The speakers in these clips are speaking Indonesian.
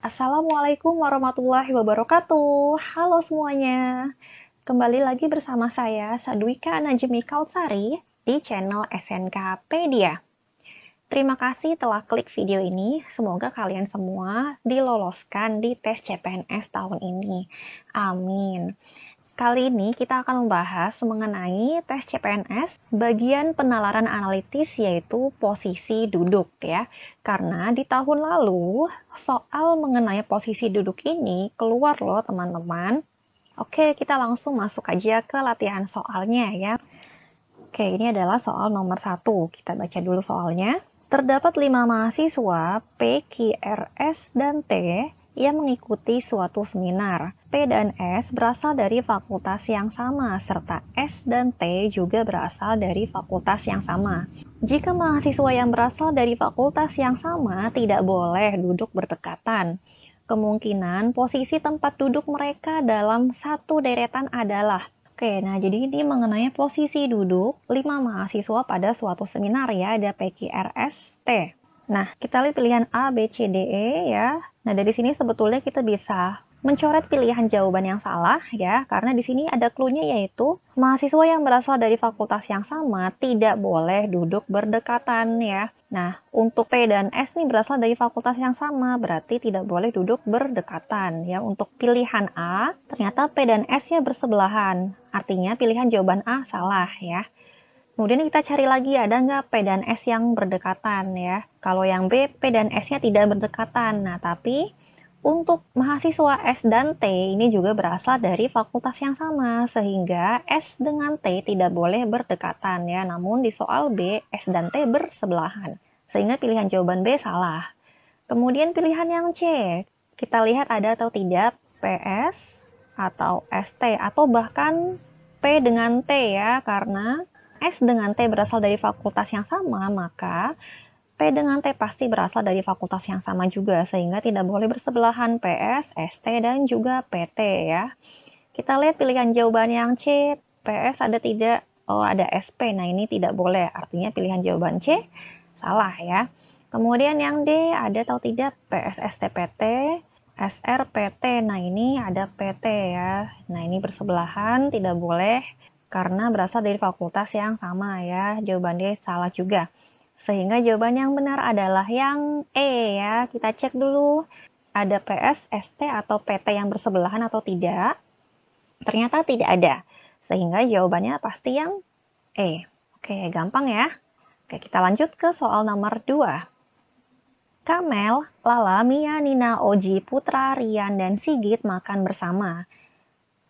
Assalamualaikum warahmatullahi wabarakatuh. Halo semuanya. Kembali lagi bersama saya, Sadwika Najmi Kautsari, di channel SNKpedia. Terima kasih telah klik video ini. Semoga kalian semua diloloskan di tes CPNS tahun ini. Amin. Kali ini kita akan membahas mengenai tes CPNS bagian penalaran analitis, yaitu posisi duduk ya. Karena di tahun lalu soal mengenai posisi duduk ini keluar loh teman-teman. Oke, kita langsung masuk aja ke latihan soalnya ya. Oke, ini adalah soal nomor 1. Kita baca dulu soalnya. Terdapat 5 mahasiswa P, Q, R, S, dan T yang mengikuti suatu seminar. P dan S berasal dari fakultas yang sama, serta S dan T juga berasal dari fakultas yang sama. Jika mahasiswa yang berasal dari fakultas yang sama tidak boleh duduk berdekatan, kemungkinan posisi tempat duduk mereka dalam satu deretan adalah. Oke, nah jadi ini mengenai posisi duduk 5 mahasiswa pada suatu seminar ya, ada P, Q, R, S, T. Nah, kita lihat pilihan A, B, C, D, E ya. Nah, dari sini sebetulnya kita bisa mencoret pilihan jawaban yang salah ya, karena di sini ada clue-nya, yaitu mahasiswa yang berasal dari fakultas yang sama tidak boleh duduk berdekatan ya. Nah, untuk P dan S nih berasal dari fakultas yang sama, berarti tidak boleh duduk berdekatan ya. Untuk pilihan A, ternyata P dan S-nya bersebelahan. Artinya pilihan jawaban A salah ya. Kemudian kita cari lagi, ada nggak P dan S yang berdekatan ya. Kalau yang B, P dan S-nya tidak berdekatan. Nah, tapi untuk mahasiswa S dan T ini juga berasal dari fakultas yang sama, sehingga S dengan T tidak boleh berdekatan ya. Namun di soal B, S dan T bersebelahan, sehingga pilihan jawaban B salah. Kemudian pilihan yang C, kita lihat ada atau tidak PS atau ST, atau bahkan P dengan T ya, karena S dengan T berasal dari fakultas yang sama, maka P dengan T pasti berasal dari fakultas yang sama juga, sehingga tidak boleh bersebelahan PS, ST, dan juga PT ya. Kita lihat pilihan jawaban yang C, PS ada tidak? Oh, ada SP, nah ini tidak boleh, artinya pilihan jawaban C salah ya. Kemudian yang D, ada atau tidak PS, ST, PT, SR, PT, nah ini ada PT ya. Nah ini bersebelahan, tidak boleh, karena berasal dari fakultas yang sama ya. Jawaban D salah juga. Sehingga jawaban yang benar adalah yang E ya. Kita cek dulu ada PS, ST, atau PT yang bersebelahan atau tidak. Ternyata tidak ada. Sehingga jawabannya pasti yang E. Oke, gampang ya. Oke, kita lanjut ke soal nomor 2. Kamel, Lala, Mia, Nina, Oji, Putra, Rian, dan Sigit makan bersama.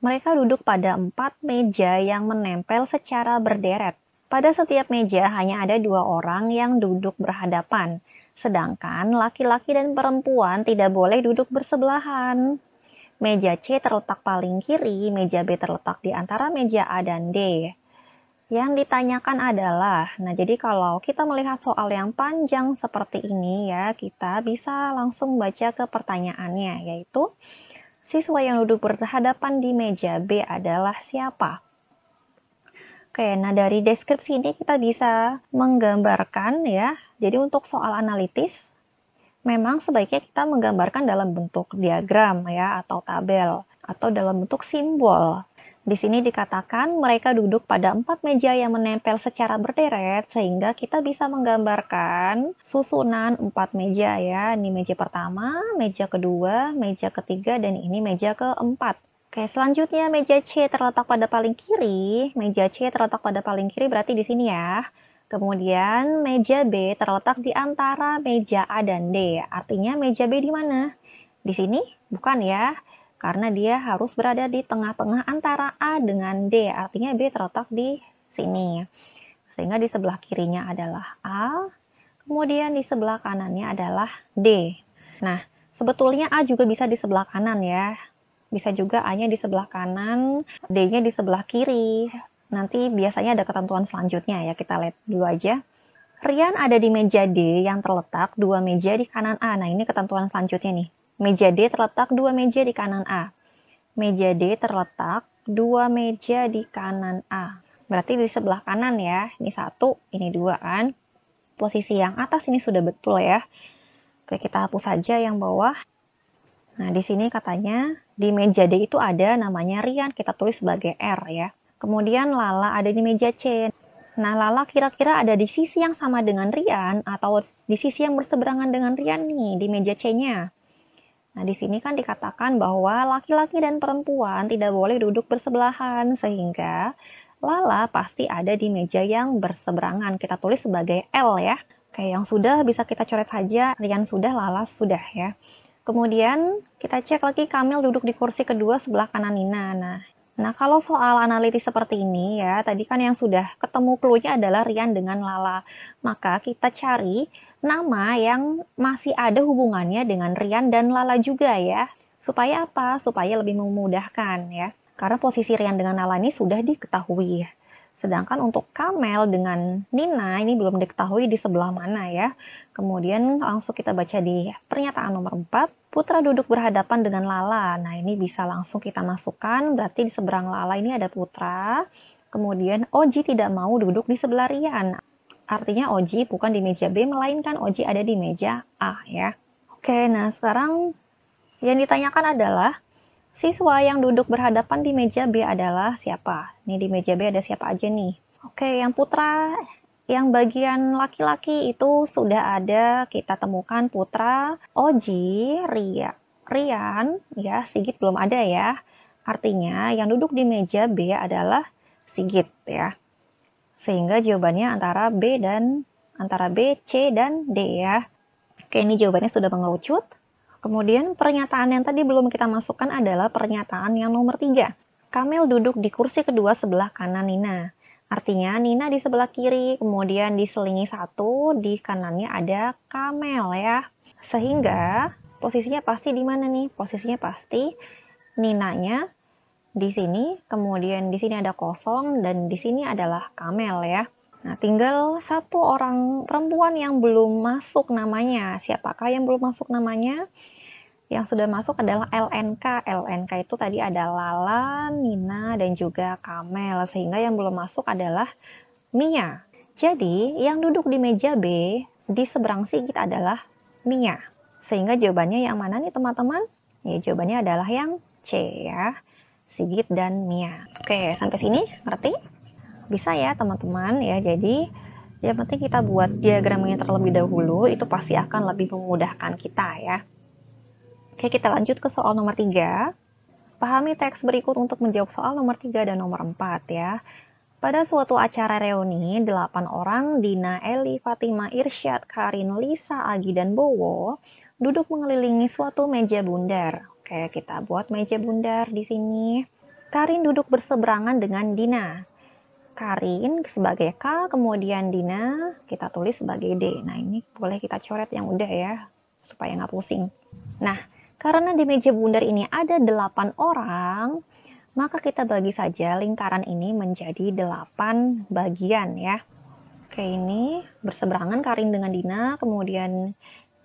Mereka duduk pada 4 meja yang menempel secara berderet. Pada setiap meja hanya ada 2 orang yang duduk berhadapan, sedangkan laki-laki dan perempuan tidak boleh duduk bersebelahan. Meja C terletak paling kiri, meja B terletak di antara meja A dan D. Yang ditanyakan adalah, nah jadi kalau kita melihat soal yang panjang seperti ini ya, kita bisa langsung baca ke pertanyaannya, yaitu siswa yang duduk berhadapan di meja B adalah siapa? Oke, nah dari deskripsi ini kita bisa menggambarkan ya. Jadi untuk soal analitis, memang sebaiknya kita menggambarkan dalam bentuk diagram ya, atau tabel, atau dalam bentuk simbol. Di sini dikatakan mereka duduk pada 4 meja yang menempel secara berderet, sehingga kita bisa menggambarkan susunan 4 meja ya. Ini meja pertama, meja kedua, meja ketiga, dan ini meja keempat. Oke, selanjutnya meja C terletak pada paling kiri. Meja C terletak pada paling kiri berarti di sini ya. Kemudian meja B terletak di antara meja A dan D. Artinya meja B di mana? Di sini? Bukan ya. Karena dia harus berada di tengah-tengah antara A dengan D, artinya B terletak di sini. Sehingga di sebelah kirinya adalah A, kemudian di sebelah kanannya adalah D. Nah, sebetulnya A juga bisa di sebelah kanan ya. Bisa juga A-nya di sebelah kanan, D-nya di sebelah kiri. Nanti biasanya ada ketentuan selanjutnya ya, kita lihat dulu aja. Rian ada di meja D yang terletak 2 meja di kanan A. Nah, ini ketentuan selanjutnya nih. Meja D terletak 2 meja di kanan A. Meja D terletak 2 meja di kanan A. Berarti di sebelah kanan ya. Ini 1, ini 2 kan. Posisi yang atas ini sudah betul ya. Oke, kita hapus saja yang bawah. Nah, di sini katanya di meja D itu ada namanya Rian, kita tulis sebagai R ya. Kemudian Lala ada di meja C. Nah, Lala kira-kira ada di sisi yang sama dengan Rian atau di sisi yang berseberangan dengan Rian nih, di meja C-nya. Nah, di sini kan dikatakan bahwa laki-laki dan perempuan tidak boleh duduk bersebelahan, sehingga Lala pasti ada di meja yang berseberangan. Kita tulis sebagai L ya. Oke, yang sudah bisa kita coret saja, Rian sudah, Lala sudah ya. Kemudian kita cek lagi Kamil duduk di kursi kedua sebelah kanan Nina. Nah, kalau soal analitis seperti ini ya, tadi kan yang sudah ketemu clue-nya adalah Rian dengan Lala. Maka kita cari nama yang masih ada hubungannya dengan Rian dan Lala juga ya. Supaya apa? Supaya lebih memudahkan ya. Karena posisi Rian dengan Lala ini sudah diketahui. Sedangkan untuk Kamel dengan Nina ini belum diketahui di sebelah mana ya. Kemudian langsung kita baca di pernyataan nomor 4. Putra duduk berhadapan dengan Lala. Nah, ini bisa langsung kita masukkan. Berarti di seberang Lala ini ada Putra. Kemudian Oji tidak mau duduk di sebelah Rian. Artinya Oji bukan di meja B, melainkan Oji ada di meja A ya. Oke, nah sekarang yang ditanyakan adalah siswa yang duduk berhadapan di meja B adalah siapa? Nih di meja B ada siapa aja nih? Oke, yang Putra, yang bagian laki-laki itu sudah ada, kita temukan Putra, Oji, Rian, ya Sigit belum ada ya. Artinya yang duduk di meja B adalah Sigit ya. Sehingga jawabannya antara B, C, dan D ya. Oke, ini jawabannya sudah mengerucut. Kemudian pernyataan yang tadi belum kita masukkan adalah pernyataan yang nomor 3. Kamil duduk di kursi kedua sebelah kanan Nina. Artinya Nina di sebelah kiri, kemudian diselingi satu, di kanannya ada Kamel ya. Sehingga posisinya pasti di mana nih? Posisinya pasti Ninanya di sini, kemudian di sini ada kosong, dan di sini adalah Kamel ya. Nah, tinggal satu orang perempuan yang belum masuk namanya. Siapakah yang belum masuk namanya? Yang sudah masuk adalah LNK. LNK itu tadi ada Lala, Nina, dan juga Kamel. Sehingga yang belum masuk adalah Mia. Jadi, yang duduk di meja B, di seberang Sigit adalah Mia. Sehingga jawabannya yang mana nih teman-teman? Ya, jawabannya adalah yang C ya. Sigit dan Mia. Oke, sampai sini ngerti? Bisa ya teman-teman ya. Jadi yang penting kita buat diagramnya terlebih dahulu, itu pasti akan lebih memudahkan kita ya. Oke, kita lanjut ke soal nomor 3. Pahami teks berikut untuk menjawab soal nomor 3 dan nomor 4 ya. Pada suatu acara reuni, 8 orang, Dina, Eli, Fatima, Irsyad, Karin, Lisa, Agi, dan Bowo, duduk mengelilingi suatu meja bundar. Oke, kita buat meja bundar di sini. Karin duduk berseberangan dengan Dina. Karin sebagai K, kemudian Dina kita tulis sebagai D. Nah, ini boleh kita coret yang udah ya, supaya nggak pusing. Nah, karena di meja bundar ini ada 8 orang, maka kita bagi saja lingkaran ini menjadi 8 bagian ya. Oke, ini berseberangan Karin dengan Dina, kemudian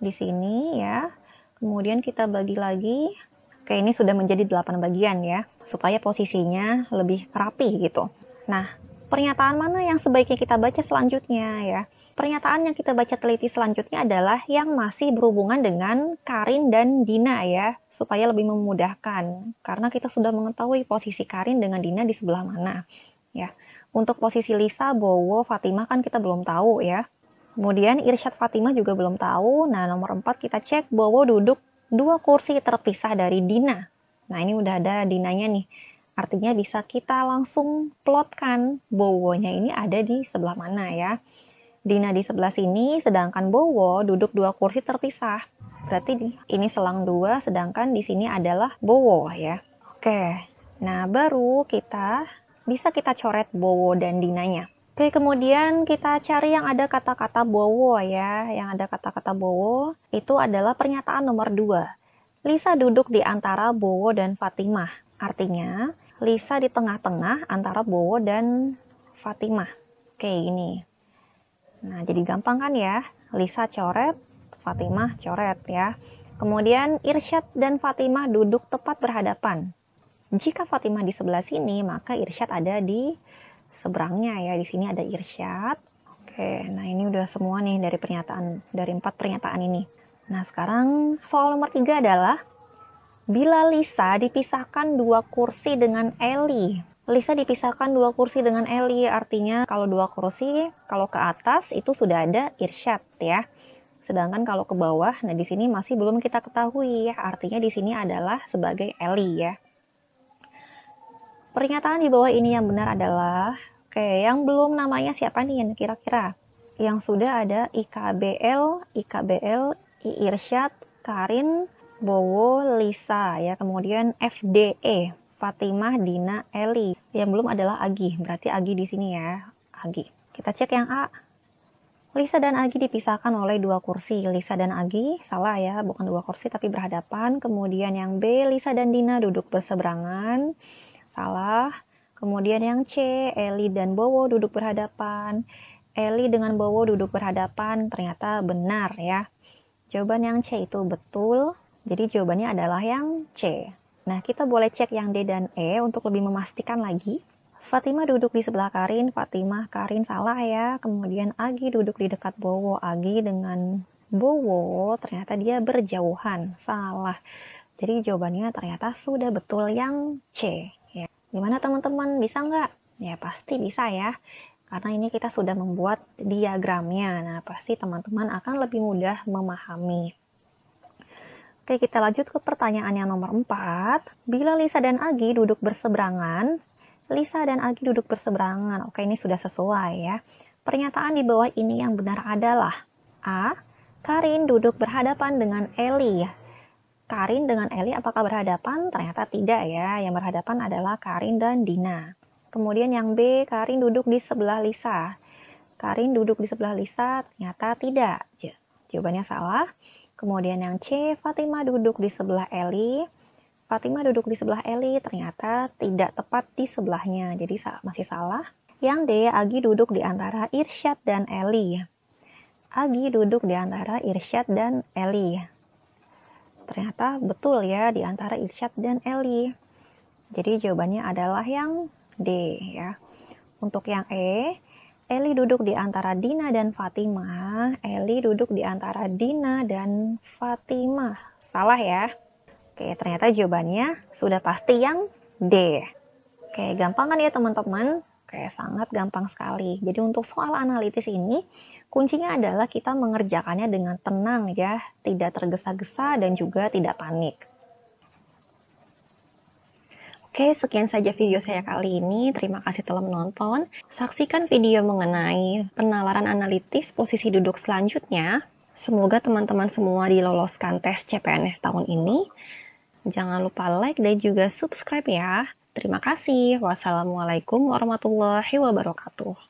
di sini ya. Kemudian kita bagi lagi. Oke, ini sudah menjadi 8 bagian ya, supaya posisinya lebih rapi gitu. Nah, pernyataan mana yang sebaiknya kita baca selanjutnya ya? Pernyataan yang kita baca teliti selanjutnya adalah yang masih berhubungan dengan Karin dan Dina ya, supaya lebih memudahkan. Karena kita sudah mengetahui posisi Karin dengan Dina di sebelah mana ya. Untuk posisi Lisa, Bowo, Fatimah kan kita belum tahu ya. Kemudian Irsyad, Fatimah juga belum tahu. Nah, nomor 4 kita cek Bowo duduk 2 kursi terpisah dari Dina. Nah, ini udah ada Dinanya nih. Artinya bisa kita langsung plotkan Bowonya ini ada di sebelah mana ya. Dina di sebelah sini, sedangkan Bowo duduk 2 kursi terpisah. Berarti ini selang 2, sedangkan di sini adalah Bowo ya. Oke, nah baru bisa kita coret Bowo dan Dinanya. Oke, kemudian kita cari yang ada kata-kata Bowo ya. Yang ada kata-kata Bowo itu adalah pernyataan nomor 2. Lisa duduk di antara Bowo dan Fatimah. Artinya, Lisa di tengah-tengah antara Bowo dan Fatimah. Oke, ini. Nah, jadi gampang kan ya? Lisa coret, Fatimah coret ya. Kemudian Irsyad dan Fatimah duduk tepat berhadapan. Jika Fatimah di sebelah sini, maka Irsyad ada di seberangnya ya. Di sini ada Irsyad. Oke, nah ini udah semua nih dari 4 pernyataan ini. Nah, sekarang soal nomor 3 adalah Bila Lisa dipisahkan 2 kursi dengan Ellie. Lisa dipisahkan 2 kursi dengan Ellie, artinya kalau 2 kursi, kalau ke atas itu sudah ada Irsyad ya. Sedangkan kalau ke bawah, nah di sini masih belum kita ketahui ya, artinya di sini adalah sebagai Ellie ya. Pernyataan di bawah ini yang benar adalah, oke, yang belum namanya siapa nih yang kira-kira? Yang sudah ada IKBL, I Irsyad, Karin, Bowo, Lisa ya, kemudian FDE, Fatimah, Dina, Eli. Yang belum adalah Agi, berarti Agi di sini ya, Agi. Kita cek yang A. Lisa dan Agi dipisahkan oleh 2 kursi. Lisa dan Agi, salah ya, bukan 2 kursi tapi berhadapan. Kemudian yang B, Lisa dan Dina duduk berseberangan. Salah. Kemudian yang C, Eli dan Bowo duduk berhadapan. Eli dengan Bowo duduk berhadapan, ternyata benar ya. Jawaban yang C itu betul, jadi jawabannya adalah yang C. Nah, kita boleh cek yang D dan E untuk lebih memastikan lagi. Fatimah duduk di sebelah Karin, Karin salah ya. Kemudian Agi duduk di dekat Bowo, Agi dengan Bowo, ternyata dia berjauhan, salah. Jadi jawabannya ternyata sudah betul yang C. Ya. Gimana teman-teman, bisa nggak? Ya pasti bisa ya. Karena ini kita sudah membuat diagramnya, nah pasti teman-teman akan lebih mudah memahami. Oke, kita lanjut ke pertanyaan yang nomor 4. Bila Lisa dan Agi duduk berseberangan, Lisa dan Agi duduk berseberangan. Oke, ini sudah sesuai ya. Pernyataan di bawah ini yang benar adalah A. Karin duduk berhadapan dengan Eli. Karin dengan Eli apakah berhadapan? Ternyata tidak ya. Yang berhadapan adalah Karin dan Dina. Kemudian yang B, Karin duduk di sebelah Lisa. Karin duduk di sebelah Lisa, ternyata tidak. Jawabannya salah. Kemudian yang C, Fatimah duduk di sebelah Eli. Fatimah duduk di sebelah Eli, ternyata tidak tepat di sebelahnya. Jadi masih salah. Yang D, Agi duduk di antara Irsyad dan Eli. Agi duduk di antara Irsyad dan Eli. Ternyata betul ya, di antara Irsyad dan Eli. Jadi jawabannya adalah yang D ya. Untuk yang E, Eli duduk di antara Dina dan Fatimah. Eli duduk di antara Dina dan Fatimah. Salah ya. Oke, ternyata jawabannya sudah pasti yang D. Oke, gampang kan ya teman-teman? Oke, sangat gampang sekali. Jadi untuk soal analitis ini, kuncinya adalah kita mengerjakannya dengan tenang ya. Tidak tergesa-gesa dan juga tidak panik. Oke, sekian saja video saya kali ini. Terima kasih telah menonton. Saksikan video mengenai penalaran analitis posisi duduk selanjutnya. Semoga teman-teman semua diloloskan tes CPNS tahun ini. Jangan lupa like dan juga subscribe ya. Terima kasih. Wassalamualaikum warahmatullahi wabarakatuh.